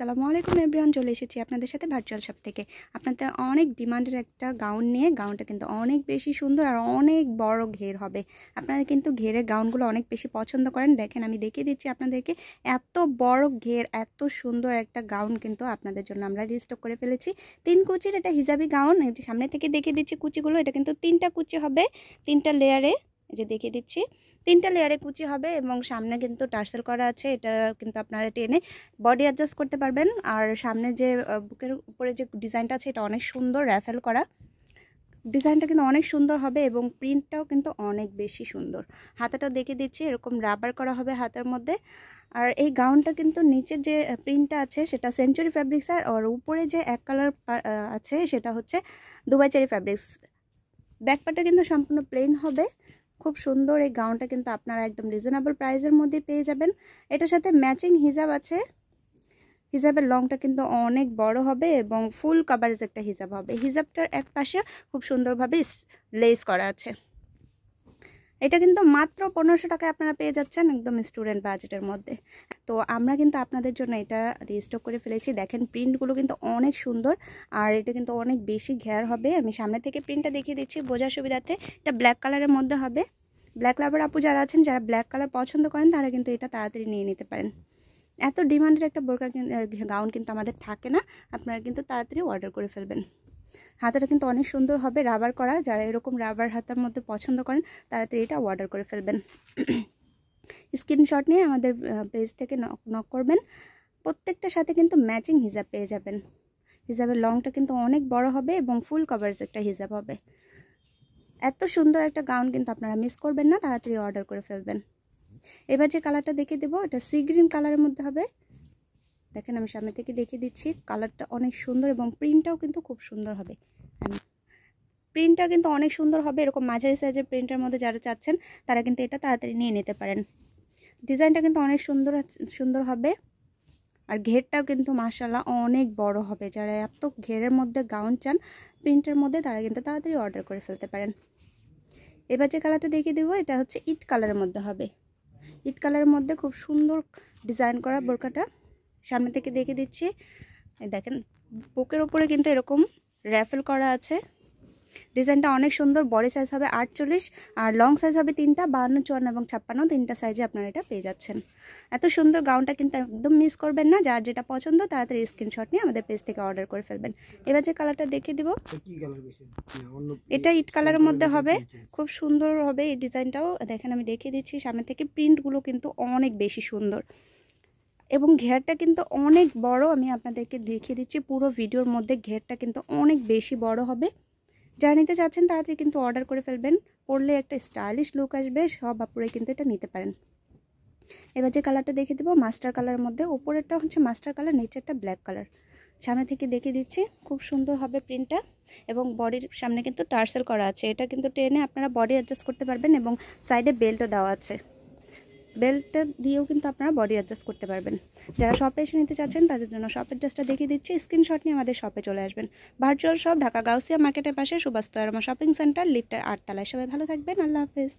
আসসালামু আলাইকুম এভরিওয়ান, চলে এসেছি আপনাদের সাথে ভার্চুয়াল শপ থেকে। আপনাদের অনেক ডিমান্ডের একটা গাউন নিয়ে। গাউনটা কিন্তু অনেক বেশি সুন্দর আর অনেক বড় ঘের হবে। আপনারা কিন্তু ঘেরের গাউনগুলো অনেক বেশি পছন্দ করেন। দেখেন, আমি দেখিয়ে দিচ্ছি আপনাদেরকে। এত বড় ঘের, এত সুন্দর একটা গাউন কিন্তু আপনাদের জন্য আমরা রিস্টক করে ফেলেছি। 3 কুচির এটা হিজাবি গাউন। সামনে থেকে দেখিয়ে দিচ্ছি কুচিগুলো। এটা কিন্তু 3টা কুচি হবে, 3টা লেয়ারে। যে দেখিয়ে দিচ্ছি 3টা লেয়ারে কুচি হবে এবং সামনে কিন্তু টার্সেল করা আছে। এটা কিন্তু আপনারা টেনে বডি অ্যাডজাস্ট করতে পারবেন। আর সামনে যে বুকের উপরে যে ডিজাইনটা আছে এটা অনেক সুন্দর, র্যাফেল করা। ডিজাইনটা কিন্তু অনেক সুন্দর হবে এবং প্রিন্টটাও কিন্তু অনেক বেশি সুন্দর। হাতাটাও দেখিয়ে দিচ্ছি, এরকম রাবার করা হবে হাতের মধ্যে। আর এই গাউনটা কিন্তু নিচের যে প্রিন্টটা আছে সেটা সেঞ্চুরি ফ্যাব্রিক্স, আর উপরে যে এক কালার আছে সেটা হচ্ছে দুবাই চেরি ফ্যাব্রিক্স। ব্যাকপার্টটা কিন্তু সম্পূর্ণ প্লেন হবে। খুব সুন্দর এই গাউনটা কিন্তু আপনারা একদম রিজনেবল প্রাইসের মধ্যে পেয়ে যাবেন। এটার সাথে ম্যাচিং হিজাব আছে। হিজাবের লংটা কিন্তু অনেক বড় হবে এবং ফুল কভারেজ একটা হিজাব হবে। হিজাবটার এক পাশে খুব সুন্দরভাবে লেস করা আছে। এটা কিন্তু মাত্র 1500 টাকায় আপনারা পেয়ে যাচ্ছেন একদম স্টুডেন্ট বাজেটের মধ্যে। তো আমরা কিন্তু আপনাদের জন্য এটা রিস্টক করে ফেলেছি। দেখেন, প্রিন্টগুলো কিন্তু অনেক সুন্দর আর এটা কিন্তু অনেক বেশি ঘের হবে। আমি সামনে থেকে প্রিন্টটা দেখিয়ে দিচ্ছি বোঝার সুবিধার্থে। এটা ব্ল্যাক কালারের মধ্যে হবে। ব্ল্যাক লাভার আপু যারা আছেন, যারা ব্ল্যাক কালার পছন্দ করেন, তারা কিন্তু এটা তাড়াতাড়ি নিয়ে নিতে পারেন। এত ডিমান্ডের একটা বোরকা গাউন কিন্তু আমাদের থাকে না। আপনারা কিন্তু তাড়াতাড়ি অর্ডার করে ফেলবেন। হাতাটা কিন্তু অনেক সুন্দর হবে, রাবার করা। যারা এরকম রাবার হাতার মধ্যে পছন্দ করেন তাড়াতাড়ি এটা অর্ডার করে ফেলবেন। স্ক্রিনশট নিয়ে আমাদের পেজ থেকে নক করবেন। প্রত্যেকটার সাথে কিন্তু ম্যাচিং হিজাব পেয়ে যাবেন। হিজাবের লংটা কিন্তু অনেক বড় হবে এবং ফুল কভারেজ একটা হিজাব হবে। এত সুন্দর একটা গাউন কিন্তু আপনারা মিস করবেন না, তাড়াতাড়ি অর্ডার করে ফেলবেন। এবার যে কালারটা দেখিয়ে দেবো এটা সি গ্রিন কালারের মধ্যে হবে। দেখেন, আমি সামনে থেকে দেখিয়ে দিচ্ছি। কালারটা অনেক সুন্দর এবং প্রিন্টটাও কিন্তু খুব সুন্দর হবে। প্রিন্টটা কিন্তু অনেক সুন্দর হবে। এরকম মাঝারি সাইজের প্রিন্টের মধ্যে যারা চাচ্ছেন তারা কিন্তু এটা তাড়াতাড়ি নিয়ে নিতে পারেন। ডিজাইনটা কিন্তু অনেক সুন্দর হবে আর ঘেরটাও কিন্তু মাশাআল্লাহ অনেক বড় হবে। যারা এত ঘেরের মধ্যে গাউন চান প্রিন্টের মধ্যে, তারা কিন্তু তাড়াতাড়ি অর্ডার করে ফেলতে পারেন। এবার যে কালারটা দেখিয়ে দেবো এটা হচ্ছে ইট কালারের মধ্যে হবে। ইট কালারের মধ্যে খুব সুন্দর ডিজাইন করা বোরকাটা। সামনে থেকে দেখিয়ে দিচ্ছি। দেখেন, বুকের উপরে কিন্তু এরকম র্যাফেল করা আছে। ডিজাইনটা অনেক সুন্দর। বডি সাইজ হবে 48 আর লং সাইজ হবে 3টা, 52, 54 এবং 56, 3টা সাইজে আপনারা এটা পেয়ে যাচ্ছেন। এত সুন্দর গাউনটা কিন্তু একদম মিস করবেন না। যার যেটা পছন্দ তাড়াতাড়ি স্ক্রিনশট নিয়ে আমাদের পেজ থেকে অর্ডার করে ফেলবেন। এবার যে কালারটা দেখিয়ে দিব এটা ইট কালারের মধ্যে হবে। খুব সুন্দর হবে এই ডিজাইনটাও। দেখেন, আমি দেখিয়ে দিচ্ছি সামনে থেকে। প্রিন্টগুলো কিন্তু অনেক বেশি সুন্দর এবং ঘেরটা কিন্তু অনেক বড়। আমি আপনাদেরকে দেখিয়ে দিচ্ছি পুরো ভিডিওর মধ্যে। ঘেরটা কিন্তু অনেক বেশি বড় হবে। যারা নিতে চাচ্ছেন তাড়াতাড়ি কিন্তু অর্ডার করে ফেলবেন। পরলে একটা স্টাইলিশ লুক আসবে। সব আপুরাই কিন্তু এটা নিতে পারেন। এবার যে কালারটা দেখিয়ে দেবো মাস্টার কালারের মধ্যে। উপরেরটা হচ্ছে মাস্টার কালার, নিচেরটা ব্ল্যাক কালার। সামনে থেকে দেখিয়ে দিচ্ছি। খুব সুন্দর হবে প্রিন্টটা এবং বডির সামনে কিন্তু টার্সেল করা আছে। এটা কিন্তু টেনে আপনারা বডি অ্যাডজাস্ট করতে পারবেন এবং সাইডে বেল্টও দেওয়া আছে। বেল্টটা দিয়েও কিন্তু আপনারা বডি অ্যাডজাস্ট করতে পারবেন। যারা শপে এসে নিতে চাচ্ছেন তাদের জন্য শপের ড্রেসটা দেখিয়ে দিচ্ছি। স্ক্রিনশট নিয়ে আমাদের শপে চলে আসবেন। ভার্চুয়াল শপ, ঢাকা গাউসিয়া মার্কেটের পাশে সুভাষ তৈয়ারমা শপিং সেন্টার, লিফটের 8 তলায়। সবাই ভালো থাকবেন। আল্লাহ হাফেজ।